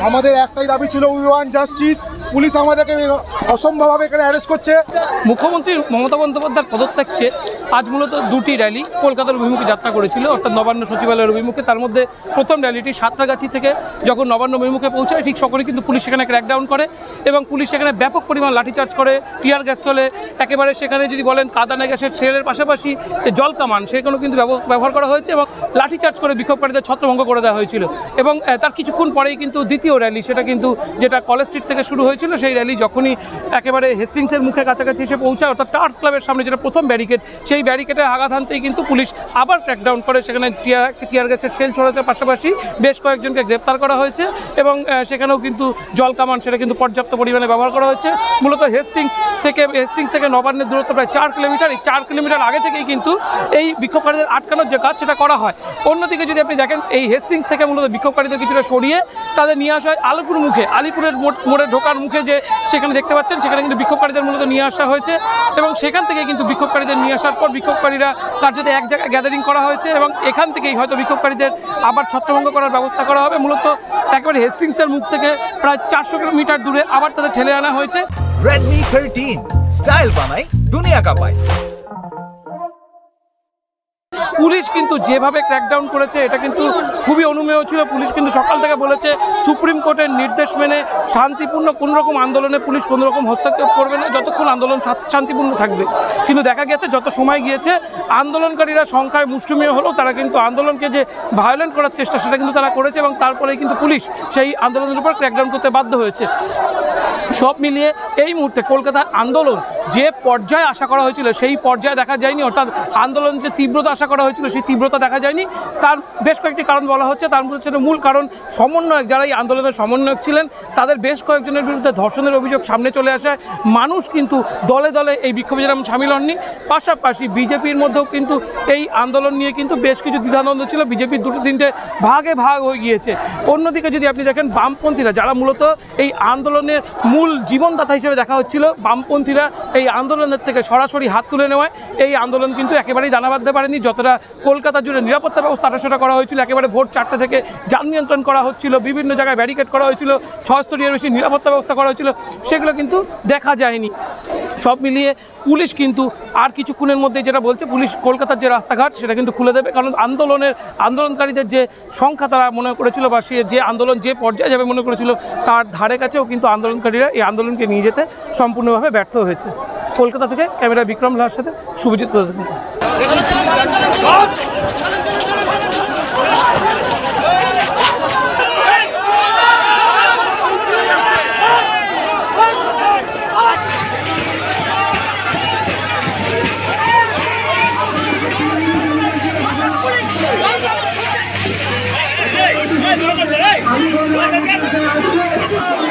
আমাদের একটাই দাবি ছিল, উই ওয়ান্ট জাস্টিস। পুলিশ আমাদেরকে অসম্ভবভাবে এখানে অ্যারেস্ট করছে। মুখ্যমন্ত্রী মমতা বন্দ্যোপাধ্যায়ের পদত্যাগ চেয়ে আজ মূলত দুটি র্যালি কলকাতার অভিমুখে যাত্রা করেছিল, অর্থাৎ নবান্ন সচিবালয়ের অভিমুখে। তার মধ্যে প্রথম র্যালিটি সাঁতরাগাছি থেকে যখন নবান্ন অভিমুখে পৌঁছায়, ঠিক সকলে কিন্তু পুলিশ সেখানে ক্র্যাকডাউন করে এবং পুলিশ সেখানে ব্যাপক পরিমাণ লাঠিচার্জ করে, টিয়ার গ্যাস চলে, একেবারে সেখানে যদি বলেন কাঁদানে গ্যাসের ছেলের পাশাপাশি জল কামান সেখানেও কিন্তু ব্যবহার করা হয়েছে এবং লাঠিচার্জ করে বিক্ষোভকারীদের ছত্রভঙ্গ করে দেওয়া হয়েছিল। এবং তার কিছুক্ষণ পরেই কিন্তু দ্বিতীয় র্যালি, সেটা কিন্তু যেটা কলেজ স্ট্রিট থেকে শুরু হয়েছিল, সেই র্যালি যখনই একেবারে হেস্টিংসের মুখে কাছাকাছি এসে পৌঁছায়, অর্থাৎ টার্ফ ক্লাবের সামনে যেটা প্রথম ব্যারিকেড, সেই ব্যারিকেডে আঘাত হানতেই কিন্তু পুলিশ আবার ক্র্যাকডাউন করে, সেখানে টিয়ার গ্যাসের শেল ছড়ানোর পাশাপাশি বেশ কয়েকজনকে গ্রেপ্তার করা হয়েছে এবং সেখানেও কিন্তু জল কামান সেটা কিন্তু পর্যাপ্ত পরিমাণে ব্যবহার করা হয়েছে। মূলত হেস্টিংস থেকে নবান্নের দূরত্ব প্রায় 4 কিলোমিটার। এই 4 কিলোমিটার আগে থেকেই কিন্তু এই বিক্ষোভকারীদের আটকানোর যে কাজ সেটা করা হয়। অন্যদিকে যদি আপনি দেখেন, এই হেস্টিংস থেকে মূলত বিক্ষোভকারীদের কিছুটা সরিয়ে তাদের নিয়ে আসা হয় আলিপুরের মোড়ে ঢোকার মুখে, যে সেখানে দেখতে পাচ্ছেন সেখানে কিন্তু বিক্ষোভকারীদের মূলত নিয়ে আসা হয়েছে এবং সেখান থেকে কিন্তু বিক্ষোভকারীদের নিয়ে আসার পর বিক্ষোভকারীরা কার্যত এক জায়গায় গ্যাদারিং করা হয়েছে এবং এখান থেকেই হয়তো বিক্ষোভকারীদের আবার ছত্রভঙ্গ করার ব্যবস্থা করা হবে। মূলত একেবারে হেস্টিংসের মুখ থেকে প্রায় 400 কিলোমিটার দূরে আবার তাদের ঠেলে আনা হয়েছে। Redmi 13 স্টাইল বানাই দুনিয়া কা পাই। পুলিশ কিন্তু যেভাবে ক্র্যাকডাউন করেছে এটা কিন্তু খুবই অনুমেয় ছিল। পুলিশ কিন্তু সকাল থেকে বলেছে সুপ্রিম কোর্টের নির্দেশ মেনে শান্তিপূর্ণ কোনোরকম আন্দোলনে পুলিশ কোনোরকম হস্তক্ষেপ করবে না, যতক্ষণ আন্দোলন শান্তিপূর্ণ থাকবে। কিন্তু দেখা গেছে যত সময় গিয়েছে আন্দোলনকারীরা সংখ্যায় মুষ্টিমেয় হলেও তারা কিন্তু আন্দোলনকে যে ভায়োলেন্ট করার চেষ্টা সেটা কিন্তু তারা করেছে এবং তারপরেই কিন্তু পুলিশ সেই আন্দোলনের উপর ক্র্যাকডাউন করতে বাধ্য হয়েছে। সব মিলিয়ে এই মুহূর্তে কলকাতার আন্দোলন যে পর্যায়ে আশা করা হয়েছিল সেই পর্যায়ে দেখা যায়নি, অর্থাৎ আন্দোলন যে তীব্রতা আশা করা হয়েছিল সেই তীব্রতা দেখা যায়নি। তার বেশ কয়েকটি কারণ বলা হচ্ছে। তার মধ্যে মূল কারণ সমন্বয়ক, যারা এই আন্দোলনের সমন্বয়ক ছিলেন তাদের বেশ কয়েকজনের বিরুদ্ধে ধর্ষণের অভিযোগ সামনে চলে আসায় মানুষ কিন্তু দলে দলে এই বিক্ষোভে যেরকম সামিল হননি। পাশাপাশি বিজেপির মধ্যেও কিন্তু এই আন্দোলন নিয়ে কিন্তু বেশ কিছু দ্বিধাদ্বন্দ্ব ছিল, বিজেপির দুটো তিনটে ভাগে ভাগ হয়ে গিয়েছে। অন্যদিকে যদি আপনি দেখেন বামপন্থীরা, যারা মূলত এই আন্দোলনের মূল জীবনদাতা হিসেবে দেখা হচ্ছিল, বামপন্থীরা এই আন্দোলনের থেকে সরাসরি হাত তুলে নেওয়ায় এই আন্দোলন কিন্তু একেবারেই দানা বাঁধতে পারেনি। যতটা কলকাতা জুড়ে নিরাপত্তা ব্যবস্থা আটাশোটা করা হয়েছিল, একেবারে ভোর 4টে থেকে যান নিয়ন্ত্রণ করা হচ্ছিল, বিভিন্ন জায়গায় ব্যারিকেড করা হয়েছিল, 6 স্তরীয় বেশি নিরাপত্তা ব্যবস্থা করা হয়েছিল, সেগুলো কিন্তু দেখা যায়নি। সব মিলিয়ে পুলিশ কিন্তু আর কিছুক্ষণের মধ্যে যেটা বলছে, পুলিশ কলকাতার যে রাস্তাঘাট সেটা কিন্তু খুলে দেবে, কারণ আন্দোলনকারীদের যে সংখ্যা তারা মনে করেছিল বা সে যে আন্দোলন যে পর্যায়ে যাবে মনে করেছিল তার ধারে কাছেও কিন্তু আন্দোলনকারীরা এই আন্দোলনকে নিয়ে যেতে সম্পূর্ণভাবে ব্যর্থ হয়েছে। কলকাতা থেকে ক্যামেরা বিক্রম লাহার সাথে শুভজিৎ প্রধান। Hey!